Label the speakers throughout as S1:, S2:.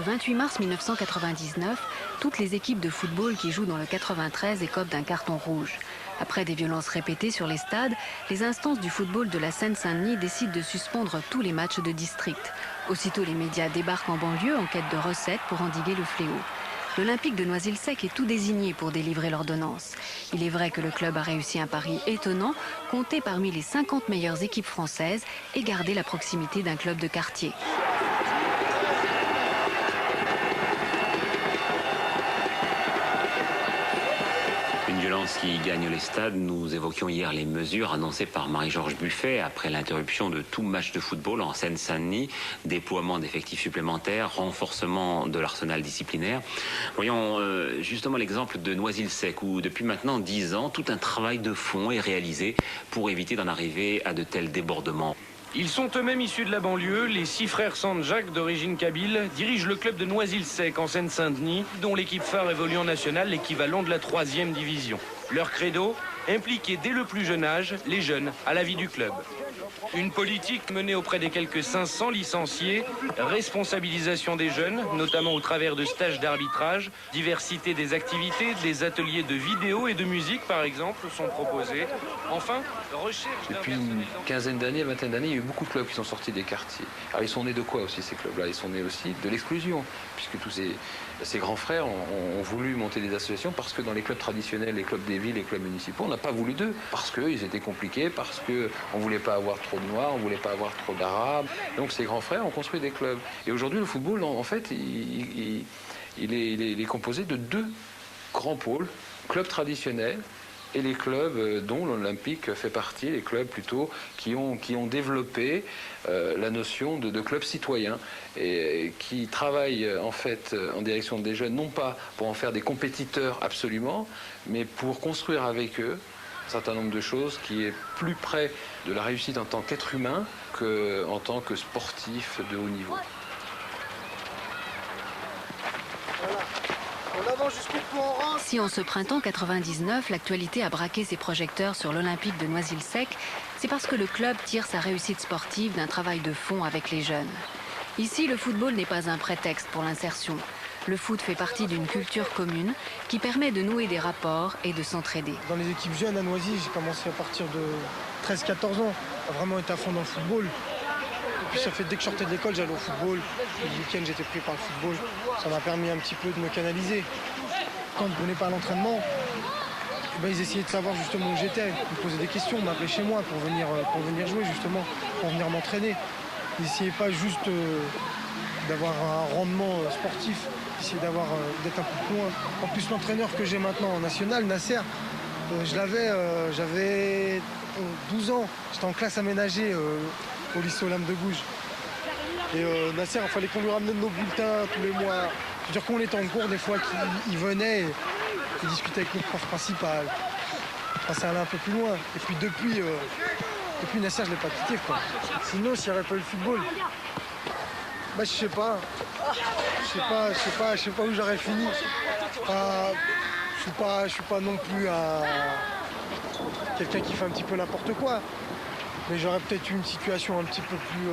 S1: 28 mars 1999, toutes les équipes de football qui jouent dans le 93 écopent d'un carton rouge. Après des violences répétées sur les stades, les instances du football de la Seine-Saint-Denis décident de suspendre tous les matchs de district. Aussitôt, les médias débarquent en banlieue en quête de recettes pour endiguer le fléau. L'Olympique de Noisy-le-Sec est tout désigné pour délivrer l'ordonnance. Il est vrai que le club a réussi un pari étonnant, compter parmi les 50 meilleures équipes françaises et garder la proximité d'un club de quartier.
S2: Une violence qui gagne les stades. Nous évoquions hier les mesures annoncées par Marie-Georges Buffet après l'interruption de tout match de football en Seine-Saint-Denis, déploiement d'effectifs supplémentaires, renforcement de l'arsenal disciplinaire. Voyons justement l'exemple de Noisy-le-Sec où depuis maintenant 10 ans, tout un travail de fond est réalisé pour éviter d'en arriver à de tels débordements.
S3: Ils sont eux-mêmes issus de la banlieue. Les 6 frères Sanjak, d'origine kabyle, dirigent le club de Noisy-le-Sec en Seine-Saint-Denis, dont l'équipe phare évolue en national, l'équivalent de la 3e division. Leur credo, impliquer dès le plus jeune âge les jeunes à la vie du club. Une politique menée auprès des quelques 500 licenciés, responsabilisation des jeunes, notamment au travers de stages d'arbitrage, diversité des activités, des ateliers de vidéo et de musique par exemple sont proposés. Enfin, recherche...
S4: Depuis une quinzaine d'années, vingtaine d'années, il y a eu beaucoup de clubs qui sont sortis des quartiers. Alors ils sont nés de quoi aussi ces clubs-là? Ils sont nés aussi de l'exclusion, puisque tous ces grands frères ont voulu monter des associations parce que dans les clubs traditionnels, les clubs des villes, les clubs municipaux, on n'a pas voulu d'eux, parce qu'ils étaient compliqués, parce qu'on ne voulait pas avoir trop de noirs, on ne voulait pas avoir trop d'arabes. Donc ces grands frères ont construit des clubs. Et aujourd'hui, le football, en fait, il est composé de 2 grands pôles, clubs traditionnels et les clubs dont l'Olympique fait partie, les clubs plutôt qui ont développé la notion de club citoyen et qui travaillent en fait en direction des jeunes, non pas pour en faire des compétiteurs absolument, mais pour construire avec eux un certain nombre de choses qui est plus près de la réussite en tant qu'être humain qu'en tant que sportif de haut niveau.
S1: Si en ce printemps 99, l'actualité a braqué ses projecteurs sur l'Olympique de Noisy-le-Sec, c'est parce que le club tire sa réussite sportive d'un travail de fond avec les jeunes. Ici, le football n'est pas un prétexte pour l'insertion. Le foot fait partie d'une culture commune qui permet de nouer des rapports et de s'entraider.
S5: Dans les équipes jeunes à Noisy, j'ai commencé à partir de 13-14 ans, à vraiment être à fond dans le football. Et puis ça fait dès que je sortais de l'école, j'allais au football. Le week-end, j'étais pris par le football. Ça m'a permis un petit peu de me canaliser. Quand je ne venais pas à l'entraînement, ils essayaient de savoir justement où j'étais. Ils me posaient des questions, m'appelaient chez moi pour venir jouer justement, pour venir m'entraîner. Ils n'essayaient pas juste d'avoir un rendement sportif, ils essayaient d'être un peu plus loin. En plus, l'entraîneur que j'ai maintenant en national, Nasser, je l'avais, j'avais 12 ans. J'étais en classe aménagée au lycée Olympe de Gouges. Et Nasser, il fallait qu'on lui ramène nos bulletins tous les mois. Je veux dire, quand on était en cours, des fois, il venait et il discutait avec notre prof principal. Enfin, ça allait un peu plus loin. Et puis depuis Nasser, je ne l'ai pas quitté, quoi. Sinon, s'il n'y avait pas eu le football, je sais pas. Je sais pas où j'aurais fini. Je suis pas non plus quelqu'un qui fait un petit peu n'importe quoi. Mais j'aurais peut-être eu une situation un petit peu plus,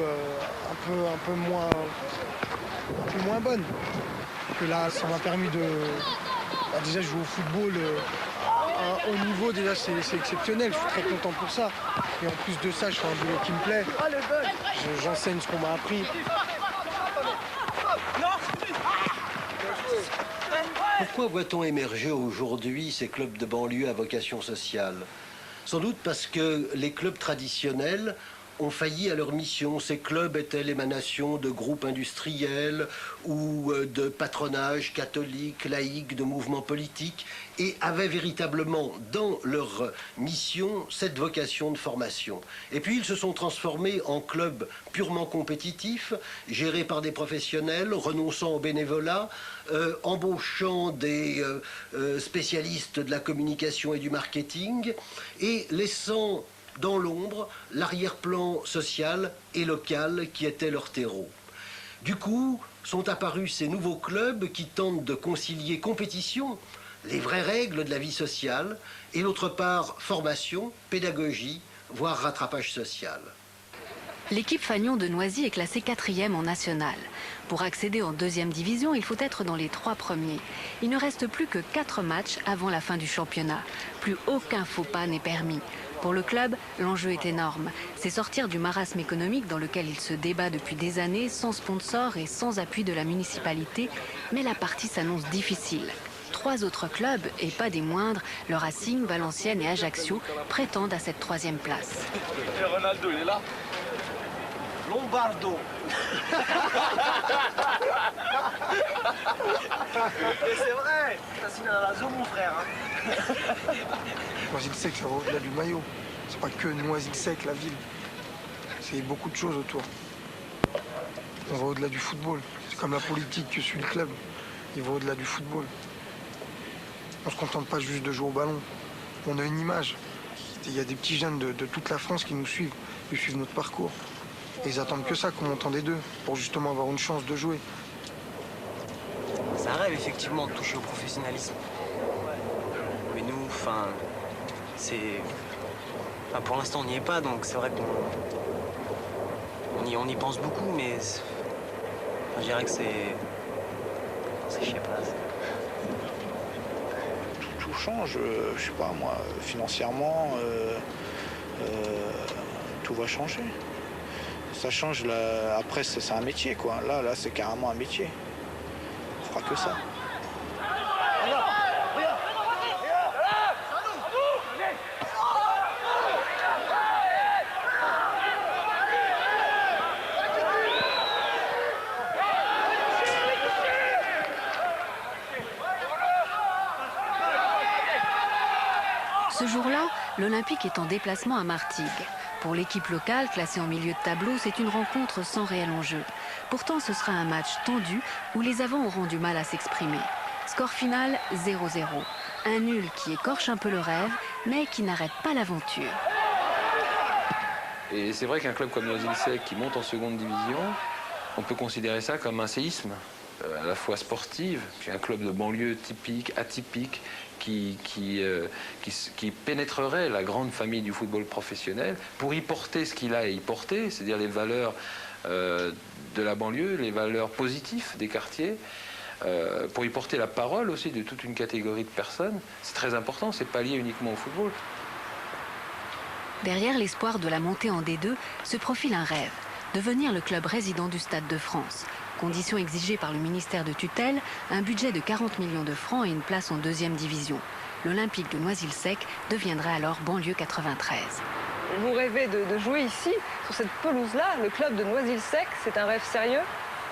S5: un peu moins bonne. Que là, ça m'a permis de déjà jouer au football à un haut niveau. Déjà, c'est exceptionnel. Je suis très content pour ça. Et en plus de ça, je fais un boulot qui me plaît. J'enseigne ce qu'on m'a appris.
S6: Pourquoi voit-on émerger aujourd'hui ces clubs de banlieue à vocation sociale? Sans doute parce que les clubs traditionnels ont failli à leur mission. Ces clubs étaient l'émanation de groupes industriels ou de patronages catholiques, laïques, de mouvements politiques et avaient véritablement dans leur mission cette vocation de formation. Et puis ils se sont transformés en clubs purement compétitifs, gérés par des professionnels, renonçant au bénévolat, embauchant des spécialistes de la communication et du marketing et laissant dans l'ombre l'arrière-plan social et local qui était leur terreau. Du coup, sont apparus ces nouveaux clubs qui tentent de concilier compétition, les vraies règles de la vie sociale, et d'autre part formation, pédagogie, voire rattrapage social.
S1: L'équipe Fagnon de Noisy est classée 4e en national. Pour accéder en 2e division, il faut être dans les 3 premiers. Il ne reste plus que 4 matchs avant la fin du championnat. Plus aucun faux pas n'est permis. Pour le club, l'enjeu est énorme. C'est sortir du marasme économique dans lequel il se débat depuis des années, sans sponsor et sans appui de la municipalité. Mais la partie s'annonce difficile. 3 autres clubs, et pas des moindres, le Racing, Valenciennes et Ajaccio, prétendent à cette 3e place.
S7: Et Ronaldo, il est là.
S8: Lombardo. C'est vrai, t'as signé dans la zone, mon frère.
S5: Noisy-le-Sec, ça va au-delà du maillot. C'est pas que Noisy-le-Sec, la ville. C'est beaucoup de choses autour. On va au-delà du football. C'est comme la politique que suit le club. Il va au-delà du football. On se contente pas juste de jouer au ballon. On a une image. Il y a des petits jeunes de toute la France qui nous suivent, qui suivent notre parcours. Et ils attendent que ça, qu'on monte en D2, pour justement avoir une chance de jouer.
S8: C'est un rêve, effectivement, de toucher au professionnalisme. Mais nous, pour l'instant, on n'y est pas, donc c'est vrai qu'on y pense beaucoup, mais je dirais que c'est... Je sais pas.
S9: Tout change, je sais pas moi, financièrement, tout va changer. Ça change, après c'est un métier quoi. Là c'est carrément un métier. On fera que ça.
S1: Ce jour-là, l'Olympique est en déplacement à Martigues. Pour l'équipe locale, classée en milieu de tableau, c'est une rencontre sans réel enjeu. Pourtant, ce sera un match tendu où les avants auront du mal à s'exprimer. Score final 0-0. Un nul qui écorche un peu le rêve, mais qui n'arrête pas l'aventure.
S4: Et c'est vrai qu'un club comme Noisy-le-Sec qui monte en seconde division, on peut considérer ça comme un séisme, à la fois sportive, puis un club de banlieue typique, atypique, qui pénétrerait la grande famille du football professionnel pour y porter ce qu'il a à y porter, c'est-à-dire les valeurs de la banlieue, les valeurs positives des quartiers, pour y porter la parole aussi de toute une catégorie de personnes. C'est très important, c'est pas lié uniquement au football.
S1: Derrière l'espoir de la montée en D2 se profile un rêve, devenir le club résident du Stade de France. Condition exigée par le ministère de tutelle, un budget de 40 millions de francs et une place en 2e division. L'Olympique de Noisy-le-Sec deviendrait alors banlieue 93.
S10: Vous rêvez de jouer ici, sur cette pelouse-là, le club de Noisy-le-Sec, c'est un rêve sérieux?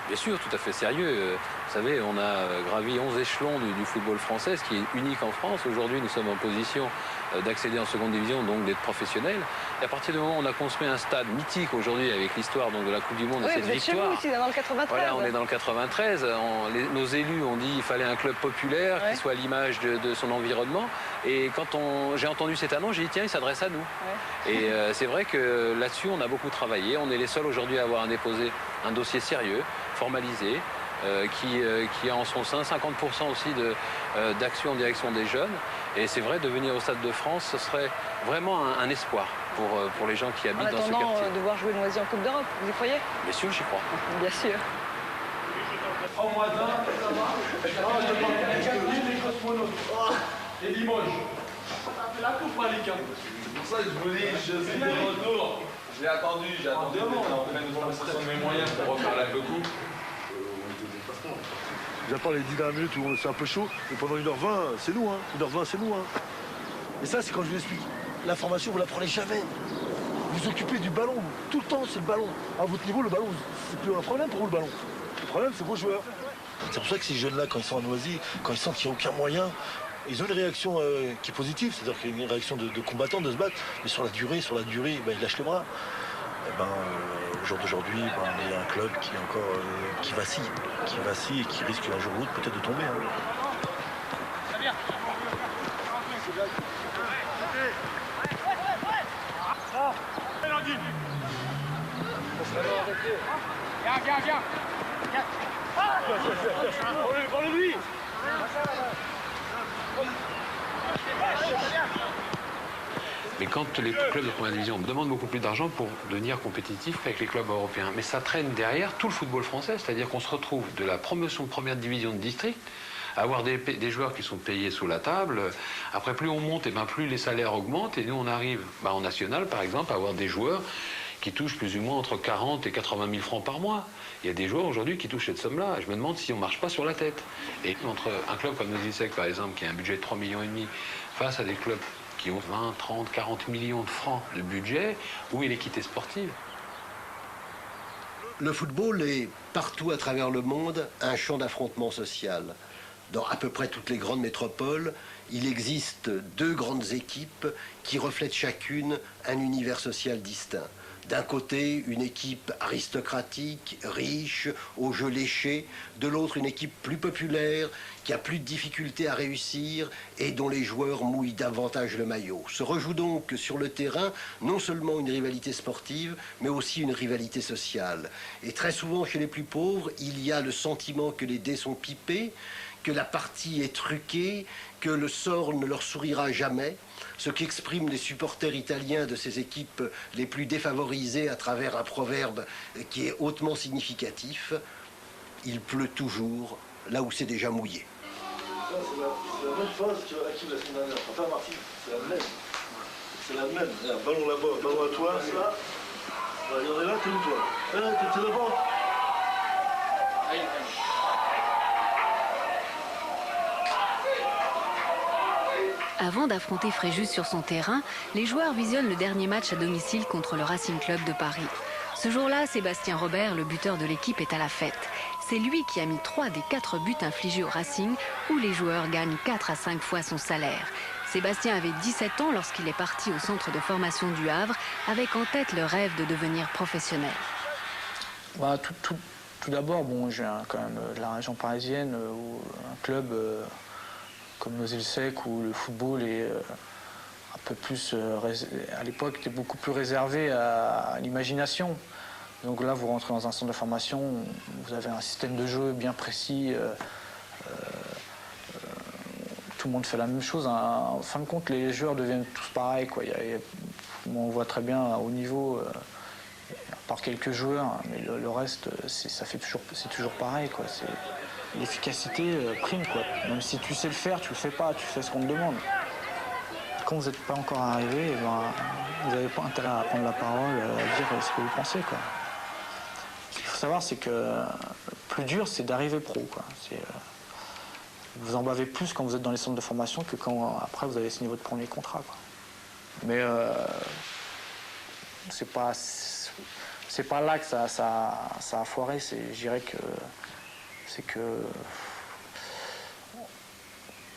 S4: Bien sûr, tout à fait sérieux. Vous savez, on a gravi 11 échelons du football français, ce qui est unique en France. Aujourd'hui, nous sommes en position d'accéder en seconde division, donc d'être professionnels. Et à partir du moment où on a construit un stade mythique aujourd'hui avec l'histoire de la Coupe du Monde et cette victoire.
S10: Chez vous ici, dans le 93.
S4: Voilà, on est dans le 93. Nos élus ont dit qu'il fallait un club populaire qui soit à l'image de son environnement. Et quand j'ai entendu cette annonce, j'ai dit tiens, il s'adresse à nous. Ouais. Et c'est vrai que là-dessus, on a beaucoup travaillé. On est les seuls aujourd'hui à avoir déposé un dossier sérieux, formalisé, qui a en son sein 50% aussi d'action en direction des jeunes. Et c'est vrai, de venir au Stade de France, ce serait vraiment un espoir pour les gens qui habitent dans ce quartier.
S10: En attendant de voir jouer Noisy en Coupe d'Europe, vous y croyez?
S4: Bien sûr, j'y crois.
S10: Bien sûr.
S7: Et Limoges. La coupe Malika. C'est pour ça que je vous dis, je suis de retour. J'ai attendu d'être en pleine démonstration de mes moyens pour refaire la coupe.
S11: Déjà pas les 10 dernières minutes où c'est un peu chaud, mais pendant 1h20, c'est nous, hein. 1h20, c'est nous, hein. Et ça, c'est quand je vous explique. L'information, vous la prenez jamais. Vous vous occupez du ballon, tout le temps, c'est le ballon. À votre niveau, le ballon, c'est plus un problème pour vous, le ballon. Le problème, c'est vos joueurs. C'est pour ça que ces jeunes-là, quand ils sont à Noisy, quand ils sentent qu'il n'y a aucun moyen, ils ont une réaction qui est positive, c'est-à-dire qu'il y a une réaction de combattants, de se battre. Mais sur la durée, ils lâchent les bras. Au jour d'aujourd'hui, on est un club qui est encore qui vacille et qui risque un jour ou l'autre peut-être de tomber. Hein.
S7: Viens.
S4: Mais quand les clubs de première division demandent beaucoup plus d'argent pour devenir compétitifs avec les clubs européens, mais ça traîne derrière tout le football français, c'est-à-dire qu'on se retrouve de la promotion de première division de district à avoir des joueurs qui sont payés sous la table. Après, plus on monte, et ben plus les salaires augmentent, et nous on arrive en national par exemple à avoir des joueurs qui touchent plus ou moins entre 40 et 80 000 francs par mois. Il y a des joueurs aujourd'hui qui touchent cette somme-là. Je me demande si on ne marche pas sur la tête. Et entre un club comme Noisy le Sec, par exemple, qui a un budget de 3,5 millions, face à des clubs qui ont 20, 30, 40 millions de francs de budget, où est l'équité sportive?
S6: Le football est partout à travers le monde un champ d'affrontement social. Dans à peu près toutes les grandes métropoles, il existe deux grandes équipes qui reflètent chacune un univers social distinct. D'un côté, une équipe aristocratique, riche, aux jeux léchés. De l'autre, une équipe plus populaire, qui a plus de difficultés à réussir et dont les joueurs mouillent davantage le maillot. Se rejoue donc sur le terrain non seulement une rivalité sportive, mais aussi une rivalité sociale. Et très souvent, chez les plus pauvres, il y a le sentiment que les dés sont pipés, que la partie est truquée, que le sort ne leur sourira jamais, ce qu'expriment les supporters italiens de ces équipes les plus défavorisées à travers un proverbe qui est hautement significatif. Il pleut toujours là où c'est déjà mouillé.
S11: Ça, c'est la même phrase que Hakim la semaine dernière. Enfin, Martin, c'est la même. C'est la même. Là, ballon là-bas, ballon à toi, ça. Il y en a là, t'es où toi? T'es là-bas.
S1: Avant d'affronter Fréjus sur son terrain, les joueurs visionnent le dernier match à domicile contre le Racing Club de Paris. Ce jour-là, Sébastien Robert, le buteur de l'équipe, est à la fête. C'est lui qui a mis 3 des 4 buts infligés au Racing, où les joueurs gagnent 4 à 5 fois son salaire. Sébastien avait 17 ans lorsqu'il est parti au centre de formation du Havre, avec en tête le rêve de devenir professionnel.
S9: Tout d'abord, je viens quand même de la région parisienne, où un club comme Noisy le Sec, où le football est un peu plus, à l'époque, était beaucoup plus réservé à l'imagination. Donc là, vous rentrez dans un centre de formation, vous avez un système de jeu bien précis, tout le monde fait la même chose. En fin de compte, les joueurs deviennent tous pareils, quoi. On voit très bien à haut niveau, à part quelques joueurs, mais le reste, c'est toujours pareil, quoi. L'efficacité prime, quoi. Même si tu sais le faire, tu le fais pas, tu fais ce qu'on te demande. Quand vous n'êtes pas encore arrivé, vous n'avez pas intérêt à prendre la parole, à dire ce que vous pensez, quoi. Ce qu'il faut savoir, c'est que le plus dur, c'est d'arriver pro, quoi. Vous en bavez plus quand vous êtes dans les centres de formation que quand après vous avez signé votre premier contrat, quoi. Mais c'est pas là que ça a foiré. Je dirais que c'est que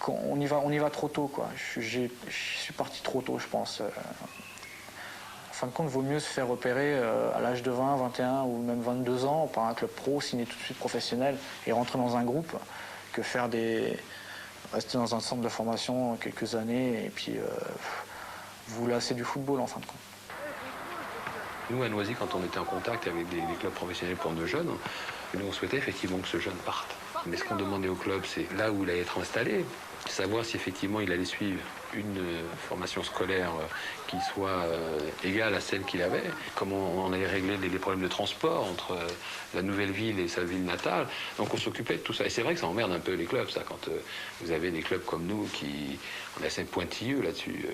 S9: on y va trop tôt, quoi. Je suis parti trop tôt, je pense. En fin de compte, il vaut mieux se faire repérer à l'âge de 20, 21 ou même 22 ans par un club pro, signer tout de suite professionnel et rentrer dans un groupe, que rester dans un centre de formation quelques années et puis vous lasser du football, en fin de compte.
S4: Nous, à Noisy, quand on était en contact avec des clubs professionnels pour nos jeunes, nous, on souhaitait effectivement que ce jeune parte. Mais ce qu'on demandait au club, c'est là où il allait être installé, savoir si effectivement il allait suivre une formation scolaire qui soit égale à celle qu'il avait, comment on allait régler les problèmes de transport entre la nouvelle ville et sa ville natale. Donc on s'occupait de tout ça. Et c'est vrai que ça emmerde un peu les clubs, ça, quand vous avez des clubs comme nous qui, on est assez pointilleux là-dessus,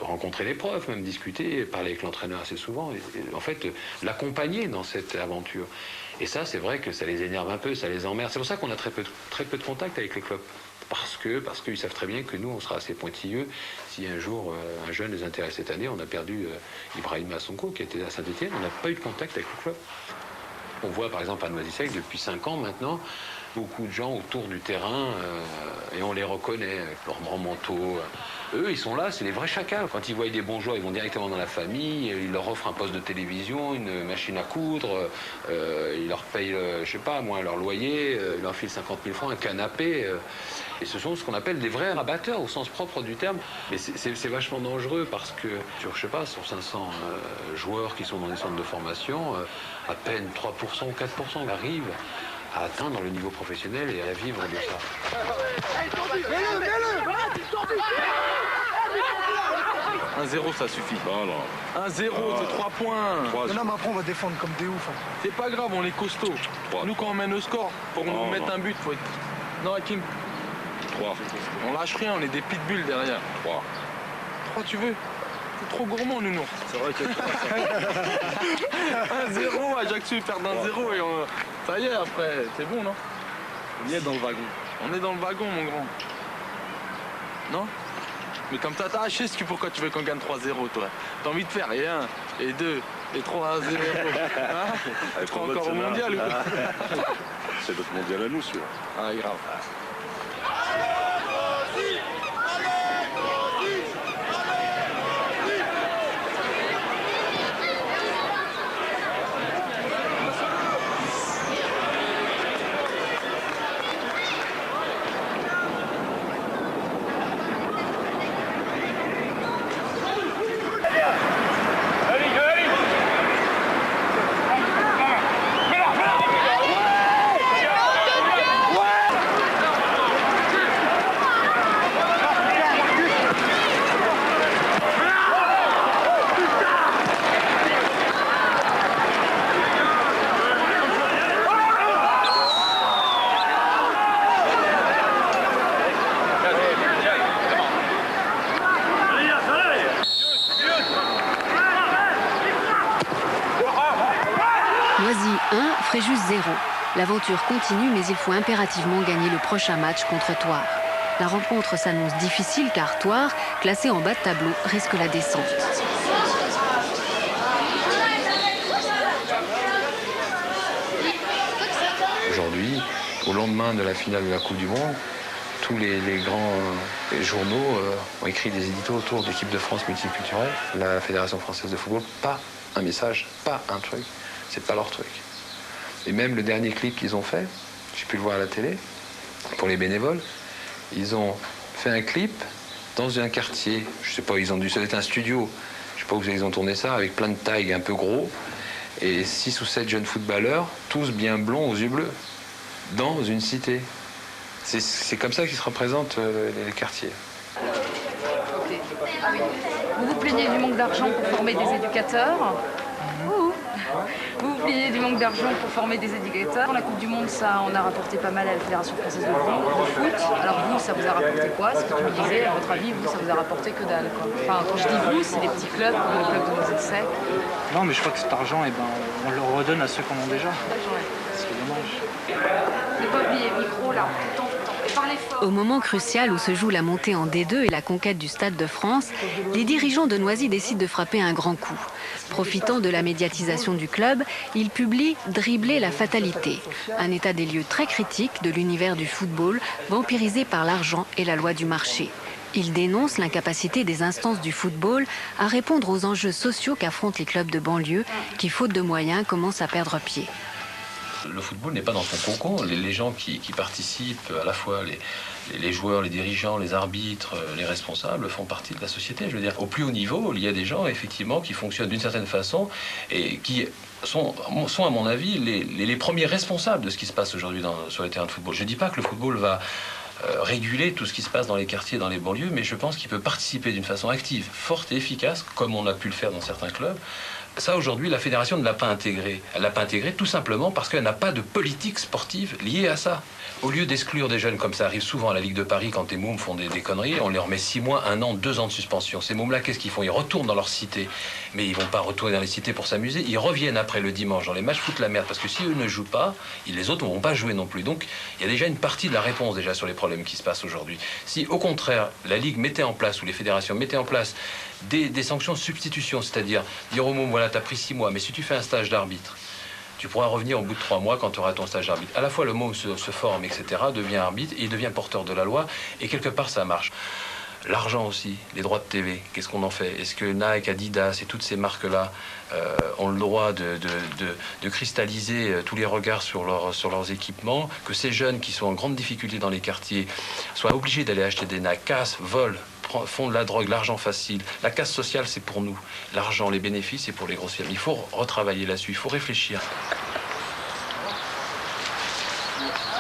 S4: rencontrer les profs, même discuter, parler avec l'entraîneur assez souvent, et en fait l'accompagner dans cette aventure. Et ça, c'est vrai que ça les énerve un peu, ça les emmerde. C'est pour ça qu'on a très peu de contact avec les clubs. Parce qu'ils savent très bien que nous, on sera assez pointilleux si un jour un jeune les intéresse. Cette année, on a perdu Ibrahima Sonko, qui était à Saint-Étienne. On n'a pas eu de contact avec le club. On voit par exemple à Noisy-Sec, depuis 5 ans maintenant, beaucoup de gens autour du terrain, et on les reconnaît avec leurs grands manteaux. Eux, ils sont là, c'est les vrais chacals. Quand ils voient des bons joueurs, ils vont directement dans la famille, ils leur offrent un poste de télévision, une machine à coudre, ils leur payent, je sais pas moi, leur loyer, ils leur filent 50 000 francs, un canapé. Et ce sont ce qu'on appelle des vrais rabatteurs au sens propre du terme. Mais c'est vachement dangereux parce que, sur 500 joueurs qui sont dans des centres de formation, à peine 3% ou 4% arrivent à atteindre le niveau professionnel et à vivre de ça.
S7: 1-0, ça suffit.
S11: Voilà.
S7: 1-0, c'est 3 points.
S5: Non, mais après, on va défendre comme des oufs.
S7: C'est pas grave, on est costaud. Nous, quand on mène au score, pour nous mettre un but, faut être... Non, Hakim.
S11: 3.
S7: On lâche rien, on est des pitbulls derrière.
S11: 3.
S7: 3, tu veux? C'est trop gourmand, nounours.
S11: C'est vrai que
S7: 1-0, Ajaccio perd 1-0 et on... ça y est, après, c'est bon, non?
S11: on y est dans le wagon.
S7: On est dans le wagon, mon grand. Non? Mais comme ça, t'as haché, pourquoi tu veux qu'on gagne 3-0, toi? T'as envie de faire et 1, et 2, et 3 0. Hein? Tu crois encore au mondial ou quoi?
S11: C'est notre mondial à nous, celui-là.
S7: Ah, grave.
S1: Noisy 1, Fréjus 0. L'aventure continue, mais il faut impérativement gagner le prochain match contre Thouars. La rencontre s'annonce difficile car Thouars, classé en bas de tableau, risque la descente.
S4: Aujourd'hui, au lendemain de la finale de la Coupe du Monde, tous les grands journaux ont écrit des éditos autour de l'équipe de France multiculturelle, la Fédération française de football, pas un message, pas un truc. C'est pas leur truc. Et même le dernier clip qu'ils ont fait, j'ai pu le voir à la télé, pour les bénévoles, ils ont fait un clip dans un quartier, je sais pas, ils ont dû, ça doit être un studio, je sais pas où ils ont tourné ça, avec plein de tags un peu gros, et 6 ou 7 jeunes footballeurs, tous bien blonds aux yeux bleus, dans une cité. C'est comme ça qu'ils se représentent les quartiers.
S12: Okay. Vous vous plaignez du manque d'argent pour former des éducateurs. Vous vous plaignez du manque d'argent pour former des éducateurs. La Coupe du Monde, ça en a rapporté pas mal à la Fédération française de foot. Alors vous, ça vous a rapporté quoi? Ce que tu me disais, à votre avis, vous, ça vous a rapporté que dalle, quoi. Enfin, quand je dis vous, c'est les petits clubs, comme le club de Noisy-le-Sec.
S9: Non, mais je crois que cet argent, on le redonne à ceux qui en ont déjà. C'est dommage.
S12: Ne pas oublier le micro, là, tout le temps.
S1: Au moment crucial où se joue la montée en D2 et la conquête du Stade de France, les dirigeants de Noisy décident de frapper un grand coup. Profitant de la médiatisation du club, ils publient « Dribbler la fatalité », un état des lieux très critique de l'univers du football, vampirisé par l'argent et la loi du marché. Ils dénoncent l'incapacité des instances du football à répondre aux enjeux sociaux qu'affrontent les clubs de banlieue qui, faute de moyens, commencent à perdre pied.
S4: Le football n'est pas dans son cocon. Les gens qui participent, à la fois les joueurs, les dirigeants, les arbitres, les responsables, font partie de la société. Je veux dire, au plus haut niveau, il y a des gens, effectivement, qui fonctionnent d'une certaine façon et qui sont à mon avis, les premiers responsables de ce qui se passe aujourd'hui sur les terrains de football. Je ne dis pas que le football va réguler tout ce qui se passe dans les quartiers, dans les banlieues, mais je pense qu'il peut participer d'une façon active, forte et efficace, comme on a pu le faire dans certains clubs. Ça, aujourd'hui, la fédération ne l'a pas intégré. Elle ne l'a pas intégré tout simplement parce qu'elle n'a pas de politique sportive liée à ça. Au lieu d'exclure des jeunes, comme ça arrive souvent à la Ligue de Paris, quand des mômes font des conneries, on leur met 6 mois, 1 an, 2 ans de suspension. Ces mômes-là, qu'est-ce qu'ils font? Ils retournent dans leur cité. Mais ils ne vont pas retourner dans les cités pour s'amuser. Ils reviennent après le dimanche dans les matchs, foutent la merde. Parce que si eux ne jouent pas, les autres ne vont pas jouer non plus. Donc, il y a déjà une partie de la réponse déjà sur les problèmes qui se passent aujourd'hui. Si, au contraire, la Ligue mettait en place, ou les fédérations mettaient en place des sanctions de substitution, c'est-à-dire dire au môme, voilà, t'as pris 6 mois, mais si tu fais un stage d'arbitre, tu pourras revenir au bout de 3 mois quand tu auras ton stage d'arbitre. À la fois, le môme se forme, etc., devient arbitre, et il devient porteur de la loi, et quelque part, ça marche. L'argent aussi, les droits de TV, qu'est-ce qu'on en fait? Est-ce que Nike, Adidas et toutes ces marques-là ont le droit de cristalliser tous les regards sur leurs équipements, que ces jeunes qui sont en grande difficulté dans les quartiers soient obligés d'aller acheter des Nike, cassent, volent, font de la drogue, l'argent facile. La casse sociale, c'est pour nous. L'argent, les bénéfices, c'est pour les grosses firmes. Il faut retravailler là-dessus, il faut réfléchir.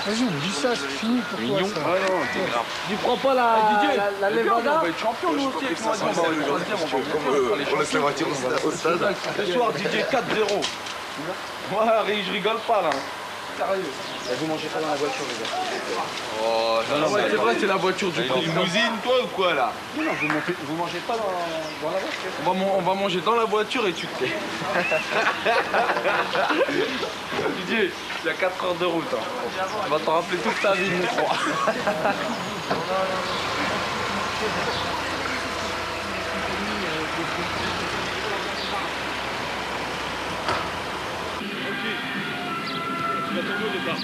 S5: Vas-y, on dit ça, c'est fini pour toi. Ça.
S7: Ah non, t'es grave.
S8: Tu prends pas la Levada?
S7: On va être champion, nous aussi. On laisse la voiture au stade.
S3: Ce soir, Didier, 4-0. Ouais, je rigole pas là. Sérieux.
S9: Vous mangez pas dans la voiture, les gars.
S7: Oh, c'est vrai, c'est la voiture du limousine, toi ou quoi là?
S9: Non, vous mangez pas dans la voiture.
S7: On va manger dans la voiture et tu te tais.
S3: Didier, il y a 4 heures de route. Hein. On va t'en rappeler toute ta vie, je crois. Tu vas tomber au départ.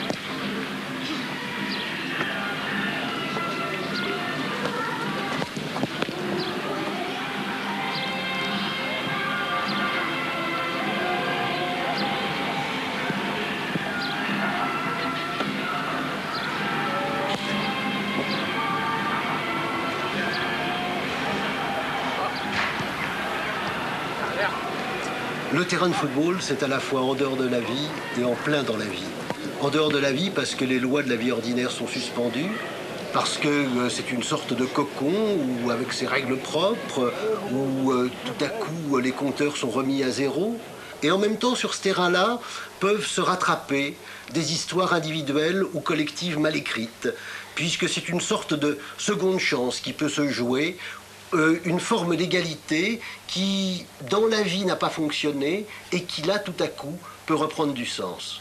S6: Le terrain de football, c'est à la fois en dehors de la vie et en plein dans la vie. En dehors de la vie parce que les lois de la vie ordinaire sont suspendues, parce que c'est une sorte de cocon où avec ses règles propres, où tout à coup les compteurs sont remis à zéro. Et en même temps, sur ce terrain-là, peuvent se rattraper des histoires individuelles ou collectives mal écrites, puisque c'est une sorte de seconde chance qui peut se jouer, une forme d'égalité qui, dans la vie, n'a pas fonctionné et qui, là, tout à coup, peut reprendre du sens.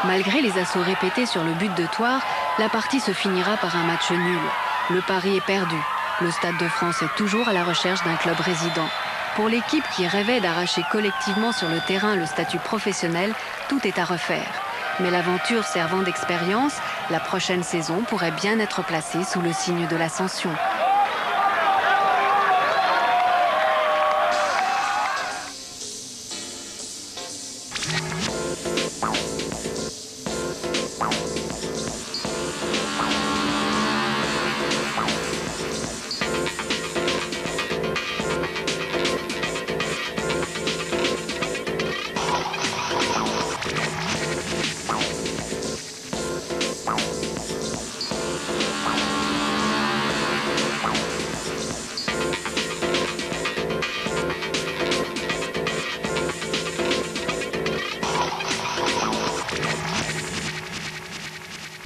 S1: Malgré les assauts répétés sur le but de Thouars, la partie se finira par un match nul. Le pari est perdu. Le Stade de France est toujours à la recherche d'un club résident. Pour l'équipe qui rêvait d'arracher collectivement sur le terrain le statut professionnel, tout est à refaire. Mais l'aventure servant d'expérience, la prochaine saison pourrait bien être placée sous le signe de l'ascension.